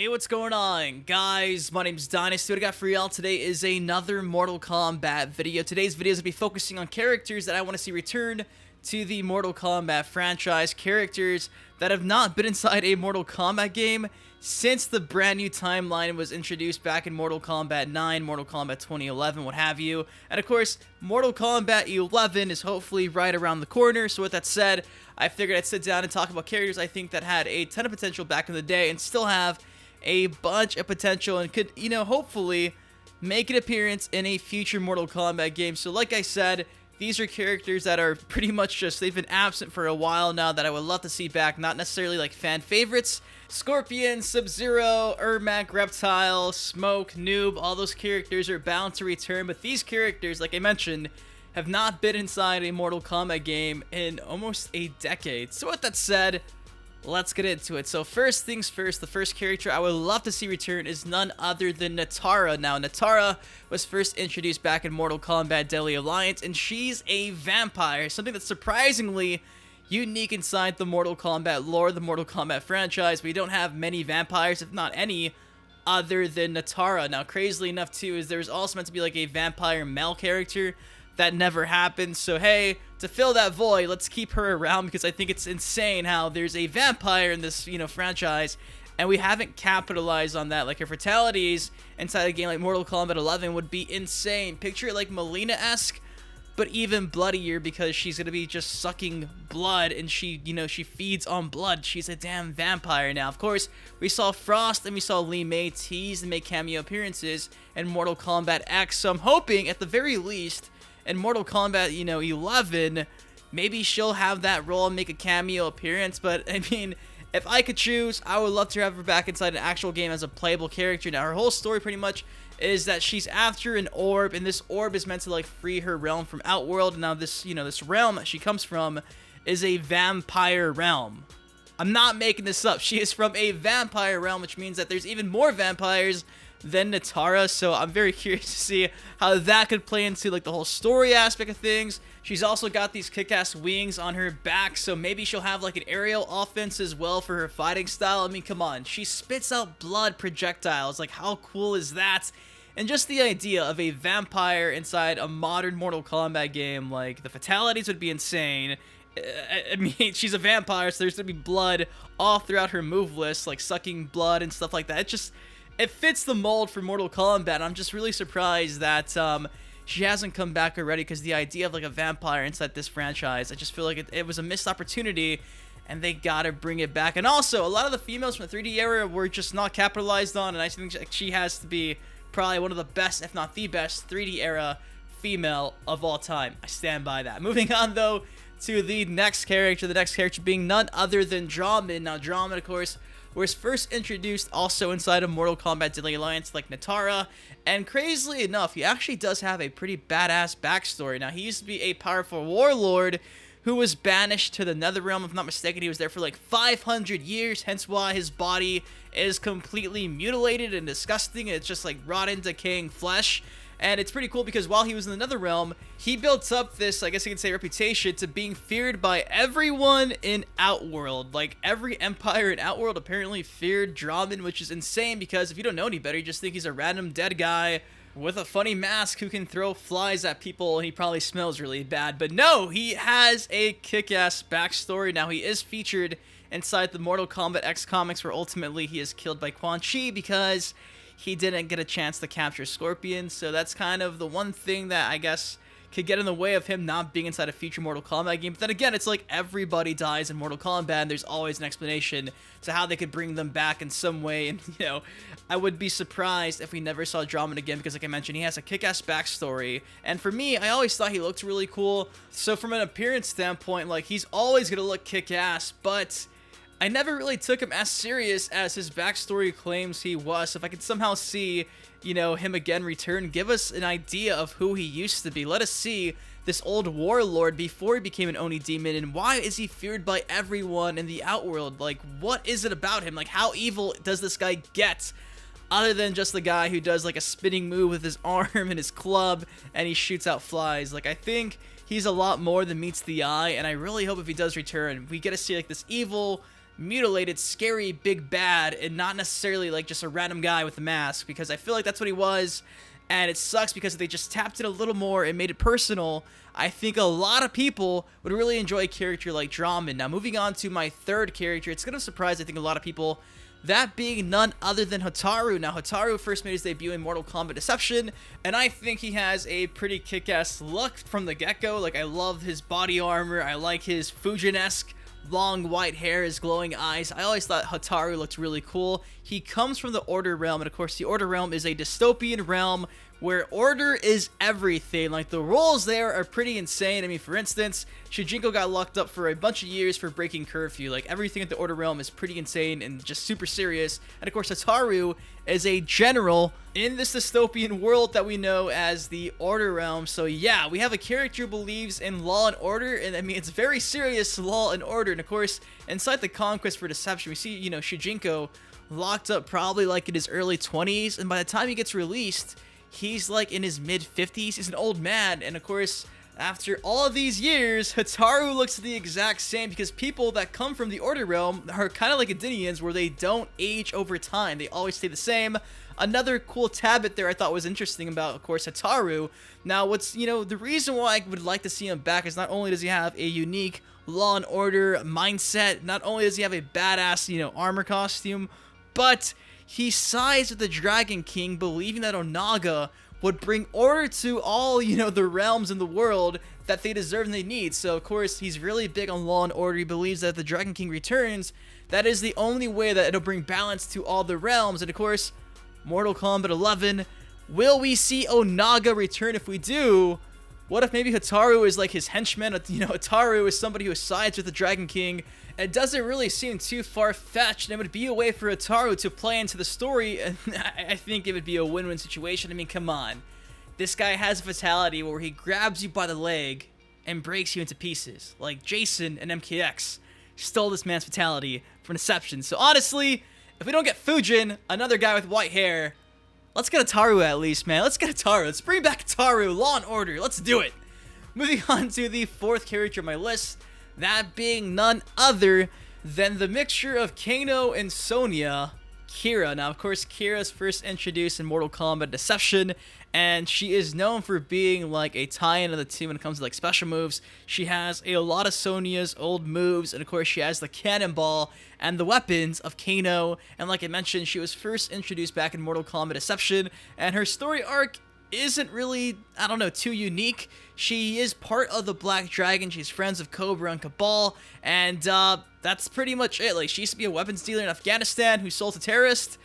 Hey, what's going on, guys? My name's Dynasty. What I got for y'all today is another Mortal Kombat video. Today's video is going to be focusing on characters that I want to see return to the Mortal Kombat franchise. Characters that have not been inside a Mortal Kombat game since the brand new timeline was introduced back in Mortal Kombat 9, Mortal Kombat 2011, what have you. And of course, Mortal Kombat 11 is hopefully right around the corner. So with that said, I figured I'd sit down and talk about characters I think that had a ton of potential back in the day and still have a bunch of potential and could, hopefully make an appearance in a future Mortal Kombat game. So like I said, these are characters that are pretty much they've been absent for a while now that I would love to see back. Not necessarily like fan favorites. Scorpion, Sub-Zero, Ermac, Reptile, Smoke, Noob, all those characters are bound to return. But these characters, like I mentioned, have not been inside a Mortal Kombat game in almost a decade. So with that said, let's get into it. So first things first, the first character I would love to see return is none other than Nitara. Now, Nitara was first introduced back in Mortal Kombat Deadly Alliance, and she's a vampire, something that's surprisingly unique inside the Mortal Kombat lore, the Mortal Kombat franchise. We don't have many vampires, if not any, other than Nitara. Now, crazily enough, too, is there's also meant to be like a vampire male character. That never happened, so hey, to fill that void, let's keep her around because I think it's insane how there's a vampire in this, franchise, and we haven't capitalized on that. Like, her fatalities inside a game like Mortal Kombat 11 would be insane. Picture it like Melina-esque, but even bloodier because she's gonna be just sucking blood, and she feeds on blood. She's a damn vampire now. Of course, we saw Frost and we saw Li Mei tease and make cameo appearances in Mortal Kombat X, so I'm hoping, at the very least, in Mortal Kombat, 11, maybe she'll have that role and make a cameo appearance. But, I mean, if I could choose, I would love to have her back inside an actual game as a playable character. Now, her whole story pretty much is that she's after an orb, and this orb is meant to, like, free her realm from Outworld. Now, this, this realm that she comes from is a vampire realm. I'm not making this up. She is from a vampire realm, which means that there's even more vampires than Nitara, so I'm very curious to see how that could play into like the whole story aspect of things. She's also got these kick-ass wings on her back, so maybe she'll have like an aerial offense as well for her fighting style. I mean, come on, she spits out blood projectiles. Like, how cool is that? And just the idea of a vampire inside a modern Mortal Kombat game, like, the fatalities would be insane. I mean, she's a vampire, so there's gonna be blood all throughout her move list, like sucking blood and stuff like that. It fits the mold for Mortal Kombat. I'm just really surprised that she hasn't come back already, because the idea of like a vampire inside this franchise, I just feel like it was a missed opportunity, and they gotta bring it back. And also, a lot of the females from the 3D era were just not capitalized on, and I think she has to be probably one of the best, if not the best, 3D era female of all time. I stand by that. Moving on, though, to the next character being none other than Draman. Now, Draman, of course, was first introduced also inside of Mortal Kombat Deadly Alliance like Nitara, and crazily enough, he actually does have a pretty badass backstory. Now, he used to be a powerful warlord who was banished to the NetherRealm. If I'm not mistaken, he was there for like 500 years, hence why his body is completely mutilated and disgusting. It's just like rotten, decaying flesh. And it's pretty cool because while he was in the NetherRealm, he built up this, I guess you could say, reputation to being feared by everyone in Outworld. Like, every empire in Outworld apparently feared Draman, which is insane because if you don't know any better, you just think he's a random dead guy with a funny mask who can throw flies at people, and he probably smells really bad. But no, he has a kick-ass backstory. Now, he is featured inside the Mortal Kombat X comics, where ultimately he is killed by Quan Chi because he didn't get a chance to capture Scorpion. So that's kind of the one thing that I guess could get in the way of him not being inside a future Mortal Kombat game. But then again, it's like everybody dies in Mortal Kombat, and there's always an explanation to how they could bring them back in some way. And, I would be surprised if we never saw Draman again because, like I mentioned, he has a kick-ass backstory. And for me, I always thought he looked really cool. So from an appearance standpoint, like, he's always going to look kick-ass, but I never really took him as serious as his backstory claims he was. So if I could somehow see, him again return, give us an idea of who he used to be. Let us see this old warlord before he became an Oni demon, and why is he feared by everyone in the Outworld? Like, what is it about him? Like, how evil does this guy get? Other than just the guy who does like a spinning move with his arm and his club, and he shoots out flies. Like, I think he's a lot more than meets the eye, and I really hope if he does return, we get to see like this evil, mutilated, scary, big bad, and not necessarily like just a random guy with a mask, because I feel like that's what he was, and it sucks because if they just tapped it a little more and made it personal, I think a lot of people would really enjoy a character like Draman. Now, moving on to my third character, it's going to surprise, I think, a lot of people, that being none other than Haru. Now, Haru first made his debut in Mortal Kombat Deception, and I think he has a pretty kick-ass look from the get-go. Like, I love his body armor, I like his Fujin-esque long white hair, his glowing eyes. I always thought Haru looked really cool. He comes from the Order Realm, and of course the Order Realm is a dystopian realm where order is everything. Like, the rules there are pretty insane. I mean, for instance, Shujinko got locked up for a bunch of years for breaking curfew. Like, everything at the Order Realm is pretty insane and just super serious. And of course, Haru is a general in this dystopian world that we know as the Order Realm. So yeah, we have a character who believes in law and order, and I mean, it's very serious law and order. And of course, inside the Conquest for Deception, we see, you know, Shujinko locked up probably like in his early 20s, and by the time he gets released, he's like in his mid-50s. He's an old man, and of course, after all of these years, Haru looks the exact same, because people that come from the Order Realm are kind of like Adinians, where they don't age over time. They always stay the same. Another cool tablet there I thought was interesting about, of course, Haru. Now, what's, you know, the reason why I would like to see him back is not only does he have a unique law and order mindset, not only does he have a badass, you know, armor costume, but he sides with the Dragon King, believing that Onaga would bring order to all, you know, the realms in the world that they deserve and they need. So, of course, he's really big on law and order. He believes that if the Dragon King returns, that is the only way that it'll bring balance to all the realms. And, of course, Mortal Kombat 11, will we see Onaga return? If we do, what if maybe Haru is like his henchman? You know, Haru is somebody who sides with the Dragon King. It doesn't really seem too far-fetched, and it would be a way for Haru to play into the story, and I think it would be a win-win situation. I mean, come on. This guy has a fatality where he grabs you by the leg and breaks you into pieces. Like Jason and MKX stole this man's fatality from Deception. So honestly, if we don't get Fujin, another guy with white hair, let's get Haru at least, man. Let's get Haru. Let's bring back Haru. Law and order. Let's do it. Moving on to the fourth character on my list, that being none other than the mixture of Kano and Sonya, Kira. Now, of course, Kira's first introduced in Mortal Kombat Deception, and she is known for being like a tie-in of the two when it comes to like special moves. She has a lot of Sonya's old moves, and of course, she has the cannonball and the weapons of Kano. And like I mentioned, she was first introduced back in Mortal Kombat Deception, and her story arc isn't really, I don't know, too unique. She is part of the Black Dragon. She's friends of Cobra and Cabal, and that's pretty much it. Like, she used to be a weapons dealer in Afghanistan who sold to terrorists,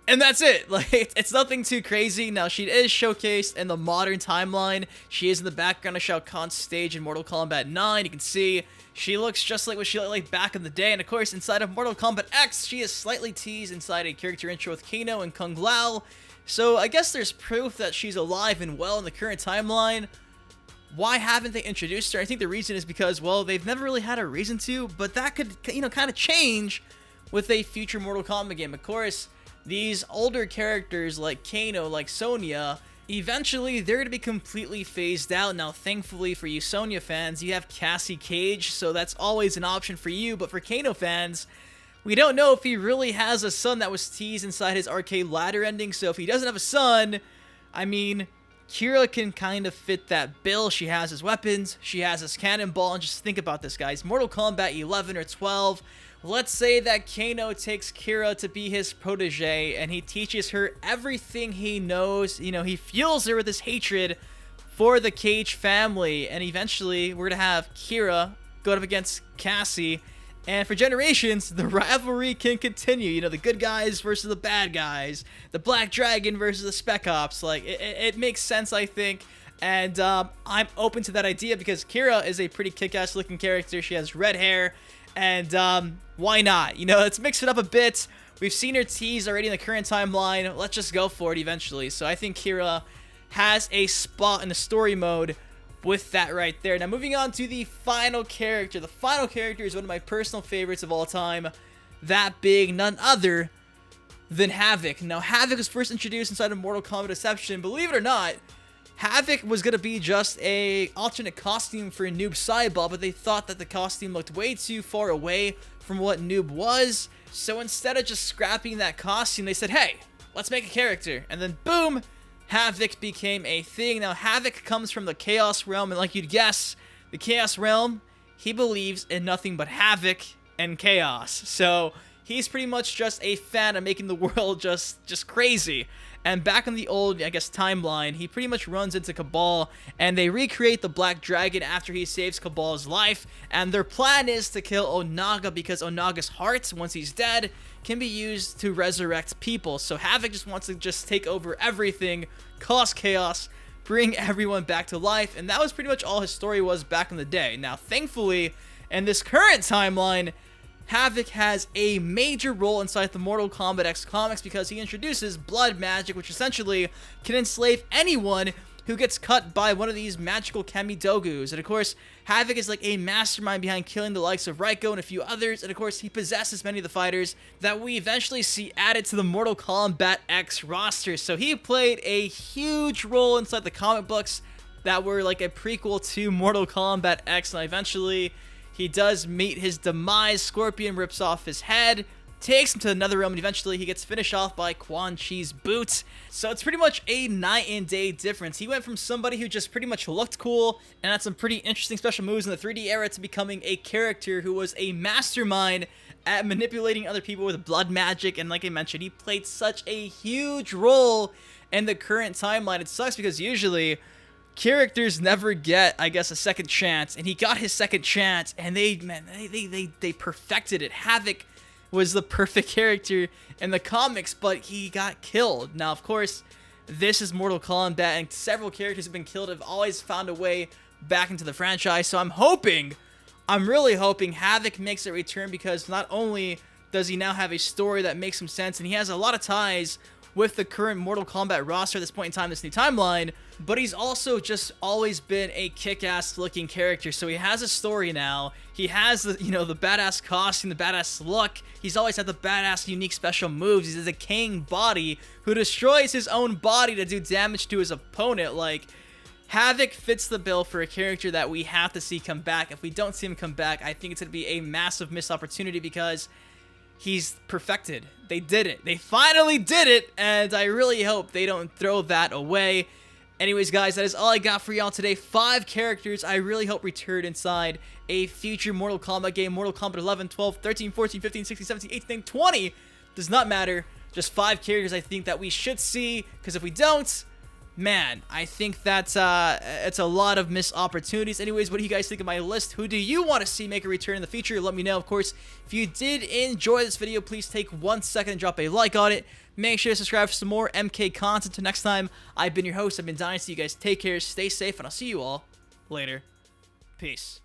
and that's it. Like, it's nothing too crazy. Now, she is showcased in the modern timeline. She is in the background of Shao Kahn's stage in Mortal Kombat 9. You can see she looks just like what she looked like back in the day. And of course, inside of Mortal Kombat X, she is slightly teased inside a character intro with Kano and Kung Lao. So I guess there's proof that she's alive and well in the current timeline. Why haven't they introduced her? I think the reason is because, well, they've never really had a reason to, but that could, you know, kind of change with a future Mortal Kombat game. Of course, these older characters like Kano, like Sonya, eventually they're going to be completely phased out. Now, thankfully for you Sonya fans, you have Cassie Cage, so that's always an option for you. But for Kano fans, we don't know if he really has a son. That was teased inside his arcade ladder ending. So if he doesn't have a son, I mean, Kira can kind of fit that bill. She has his weapons, she has his cannonball, and just think about this, guys. Mortal Kombat 11 or 12, let's say that Kano takes Kira to be his protege, and he teaches her everything he knows. You know, he fuels her with his hatred for the Cage family, and eventually we're gonna have Kira go up against Cassie, and for generations, the rivalry can continue. You know, the good guys versus the bad guys, the Black Dragon versus the Spec Ops. Like, it makes sense, I think. And I'm open to that idea because Kira is a pretty kick-ass looking character. She has red hair, and why not? You know, let's mix it up a bit. We've seen her tease already in the current timeline. Let's just go for it eventually. So I think Kira has a spot in the story mode with that right there. Now, moving on to the final character. The final character is one of my personal favorites of all time. That being none other than Havoc. Now, Havoc was first introduced inside of Mortal Kombat Deception. Believe it or not, Havoc was going to be just a alternate costume for Noob Saibot, but they thought that the costume looked way too far away from what Noob was. So instead of just scrapping that costume, they said, hey, let's make a character. And then boom, Havoc became a thing. Now, Havoc comes from the Chaos Realm, and like you'd guess, the Chaos Realm, he believes in nothing but havoc and chaos. So he's pretty much just a fan of making the world just crazy. And back in the old, I guess, timeline, he pretty much runs into Cabal, and they recreate the Black Dragon after he saves Cabal's life. And their plan is to kill Onaga, because Onaga's heart, once he's dead, can be used to resurrect people. So Havoc just wants to just take over everything, cause chaos, bring everyone back to life. And that was pretty much all his story was back in the day. Now, thankfully, in this current timeline, Havoc has a major role inside the Mortal Kombat X comics because he introduces blood magic, which essentially can enslave anyone who gets cut by one of these magical Kamidogus. And of course, Havoc is like a mastermind behind killing the likes of Raiko and a few others. And of course, he possesses many of the fighters that we eventually see added to the Mortal Kombat X roster. So he played a huge role inside the comic books that were like a prequel to Mortal Kombat X. And eventually, he does meet his demise. Scorpion rips off his head, takes him to the NetherRealm, and eventually he gets finished off by Quan Chi's boot. So it's pretty much a night and day difference. He went from somebody who just pretty much looked cool and had some pretty interesting special moves in the 3D era to becoming a character who was a mastermind at manipulating other people with blood magic. And like I mentioned, he played such a huge role in the current timeline. It sucks because usually characters never get, I guess, a second chance, and he got his second chance, and they perfected it. Havoc was the perfect character in the comics, but he got killed. Now, of course, this is Mortal Kombat, and several characters have been killed, have always found a way back into the franchise, so I'm really hoping Havoc makes a return, because not only does he now have a story that makes some sense, and he has a lot of ties with the current Mortal Kombat roster at this point in time, this new timeline, but he's also just always been a kick-ass looking character. So he has a story now. He has the, the badass costume, the badass look. He's always had the badass unique special moves. He's a decaying body who destroys his own body to do damage to his opponent. Like, Havoc fits the bill for a character that we have to see come back. If we don't see him come back, I think it's going to be a massive missed opportunity, because he's perfected. They did it. They finally did it, and I really hope they don't throw that away. Anyways, guys, that is all I got for y'all today. 5 characters I really hope return inside a future Mortal Kombat game. Mortal Kombat 11, 12, 13, 14, 15, 16, 17, 18, 20. Does not matter. Just 5 characters I think that we should see, because if we don't, man, I think that's it's a lot of missed opportunities. Anyways, what do you guys think of my list? Who do you want to see make a return in the future? Let me know. Of course, if you did enjoy this video, please take 1 second and drop a like on it. Make sure to subscribe for some more MK content. Until next time, I've been your host. I've been Dynasty. You guys take care, stay safe, and I'll see you all later. Peace.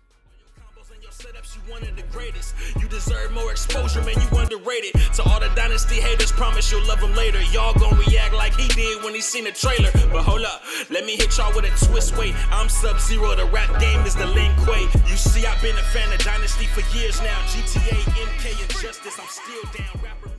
Setups, you one of the greatest. You deserve more exposure, man, you underrated. To all the Dynasty haters, promise you'll love him later. Y'all gon' react like he did when he seen the trailer. But hold up, let me hit y'all with a twist. Wait, I'm Sub-Zero, the rap game is the Lin Kuei. You see, I've been a fan of Dynasty for years now. GTA, MK, and Justice, I'm still down. Rapper